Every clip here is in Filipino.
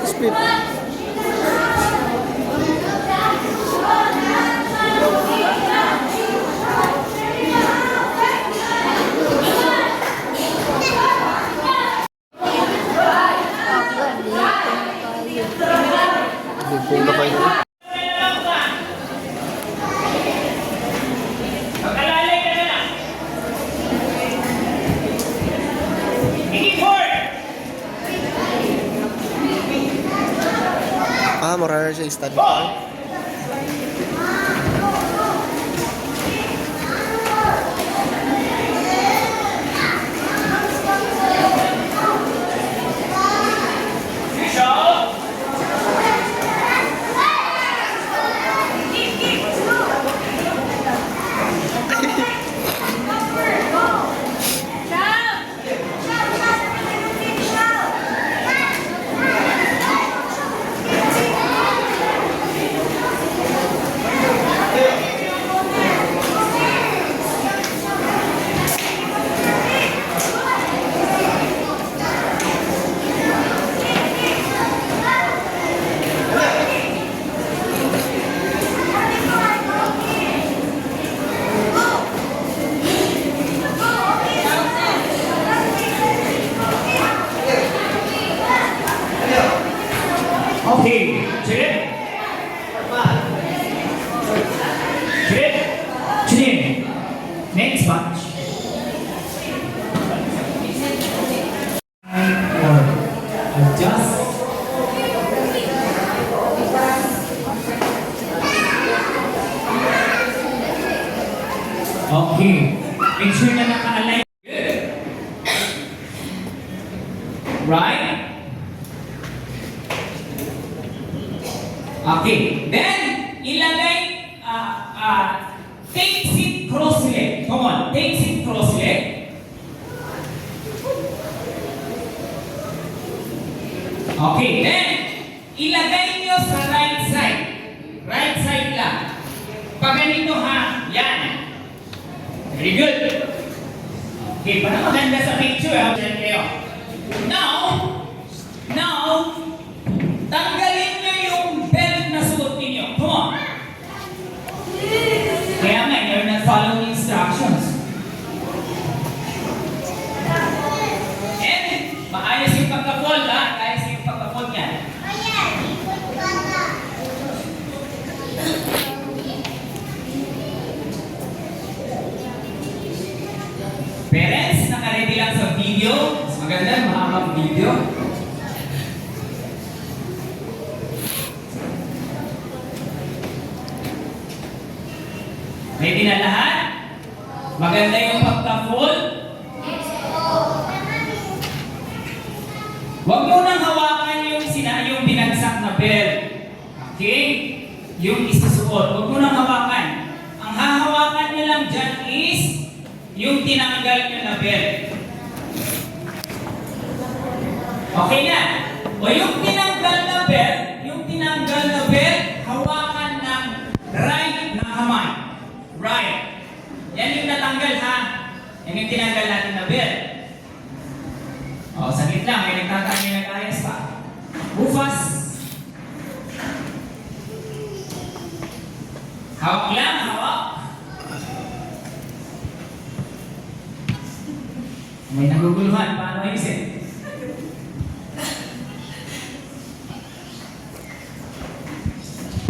split. Limpong na kayo. Marami siya study pa. Okay, Chilin. Next match. Adjust. Okay. Make sure na naka-align. Right? Okay. Then, ilagay, take seat cross leg. Come on, take seat cross leg. Okay, then, ilagay nyo sa right side. Right side lang. Pag ganito ha, yan. Very good. Okay, para maganda sa picture ha. Now, tanggalin nyo yung belt na suot ninyo. Come on. Kaya nga, you're not following instructions. And, maayos yung pagka-fold ha. Ayos yung pagka-fold yan. Parents, naka-ready lang sa video. Mas maganda, mahabang video. Ready na lahat? Maganda yung pagka-fold. Huwag mo nang hawakan yung binagsak na belt. Okay? Yung isusuot. Huwag mo nang hawakan. Ang hahawakan nyo lang dyan is yung tinanggal nyo na belt. Okay na? O yung tinanggal na belt, hawakan ng right na kamay. Right. Yan yung natanggal ha. Yan yung tinanggal natin na belt. O, saglit lang. May nagtatanggal na kayas pa. Bufas. Hawak lang, hawak. May naguguluhan. Paano ayusin?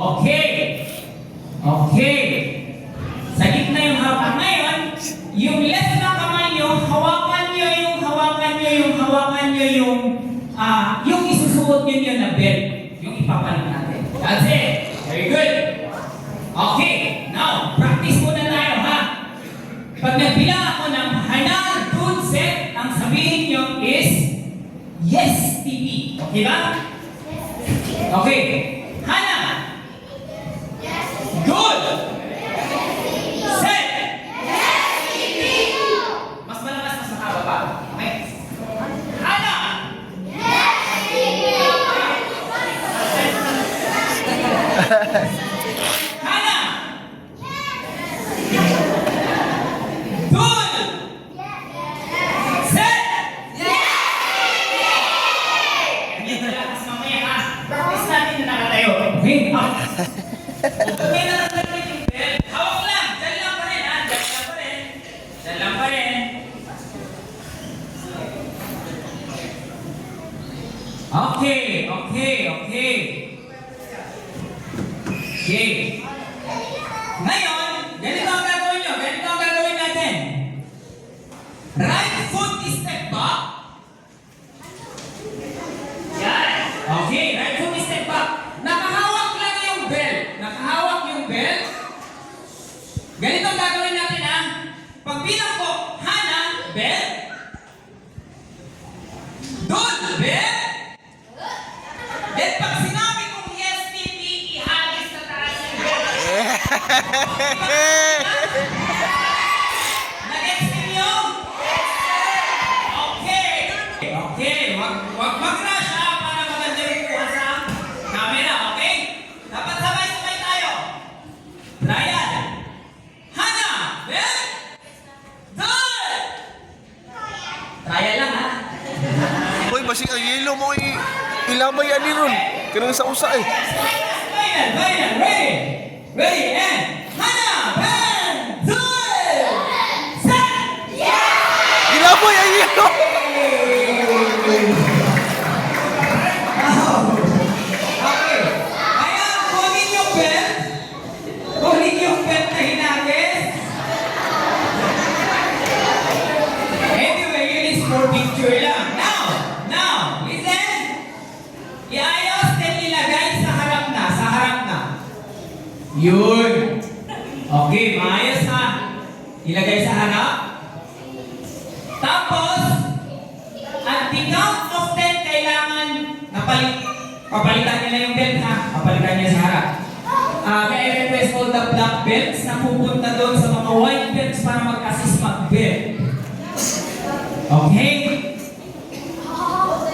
Okay. Okay. Sa gitna yung hawak. Ngayon, yung left na kamay nyo, hawakan nyo yung isusuot nyo yun na belt. Yung ipapalit natin. That's it. Very good. Okay. Now, practice muna tayo ha. Pag nagbilang ako ng Hanan Good Set, ang sabihin nyo is Yes TV. Okay ba? Okay. Hana. Good. Set. Mas malakas, mas mahaba pa. Okay. Hana. Hana. Good. Set. Hindi malakas mamaya ha. Kung may natataglit yung belt, hawak lang. Diyan lang pa rin, ha? Diyan lang pa rin. Diyan lang pa rin. Okay. Ngayon, ganito ang gagawin nyo. Ganito ang gagawin natin. Right foot step back. Yan. Okay, right foot step back. Nakahawak lang yung belt. Nakahawak yung belt. Ganito ang gagawin natin, ha. Pag bilang ko, Hana, belt. Dun, belt. Then pag sinabi kong yes, Titi, ihagis na tayo yung belt. Nag-gets ninyo? Okay. Wag mag-rush, ha, para maganda yung kuha sa camera, okay? Dapat sabay-sabay tayo. Brian. Hana. Bel. Dun. Trial lang, ha? Uy, basig ang yelo mo ilamay ani ron. Kanang sa usa eh. Brian. Ready, and Hana. Bel. Dun. Set. Ilamay ang yelo. Okay. Ayan, kunin yung belt. Kunin yung belt na hinagis. Anyway, yun is for picture lang. Now, listen. Iayos din ilagay sa harap na. Yun. Okay, maayos ha. Ilagay sa harap. Tapos, at the count of 10, kailangan papalitan nila yung belt, ha? Papalitan niya sa harap. Kaya request all the black belts na pupunta doon sa mga white belts para mag-assist mag-belt. Okay?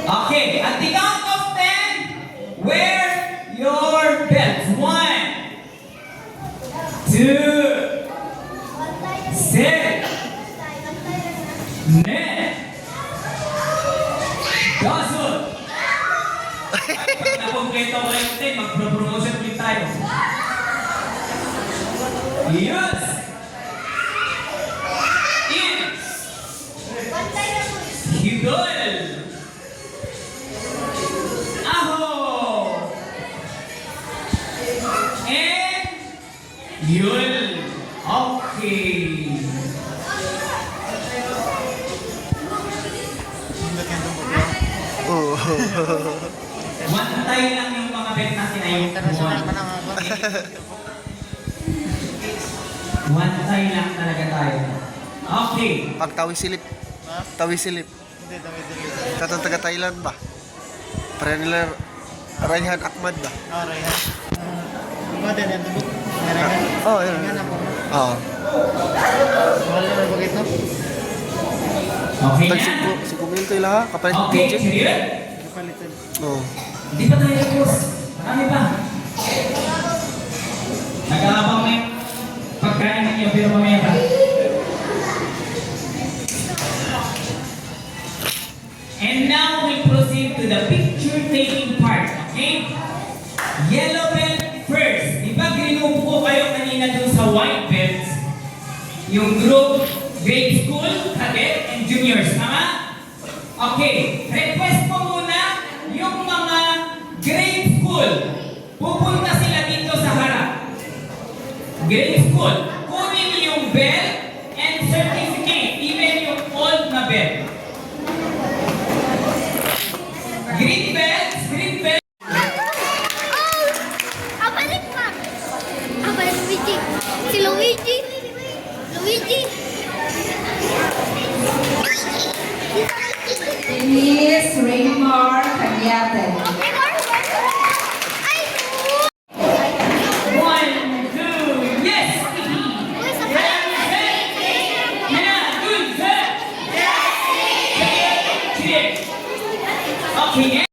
Okay, at the count of 10, wear your belts. 1, 2, set, net. Gasol! Pag nakompleto ko yung 10, mag-promotion ulit tayo. Yes! In! Hidol! Aho! And yun! Okay! Oh. Mantay lang yung mga bet natin ay yung Mantay lang talaga tayo. Okay. Pag tawi-silip. Tawi-silip. Katong taga Thailand ba? Para nila Raihan Ahmad ba? Raihan. Ano din yan? Raihan? Oh, yun. Raihan ako. Oo. Mahal na bagay ito? Okay Tag na? si Kumilto ila ha? Kapalit ng Okay, DJ. serious? Kapalitan. Oo. Hindi pa tayo tapos. Marami pa. Nag-aabang may pagkain ninyo pero mamaya pa. And now we proceed to the picture taking part, okay? Yellow belt first. Di ba grinupo ko kayo kanina dun sa white belts? Yung group, grade school, cadet, and juniors, tama? Okay, request mo muna yung mga grade school. Pupunta sila dito sa harap. Grade school. Kunin yung belt and certificate, even yung old na belt. Green belts. Abalik pa. Abalik Luigi. Si Luigi. Denise Raymar Cañate. Ay! 1, 2, yes! Uy, sa Okay,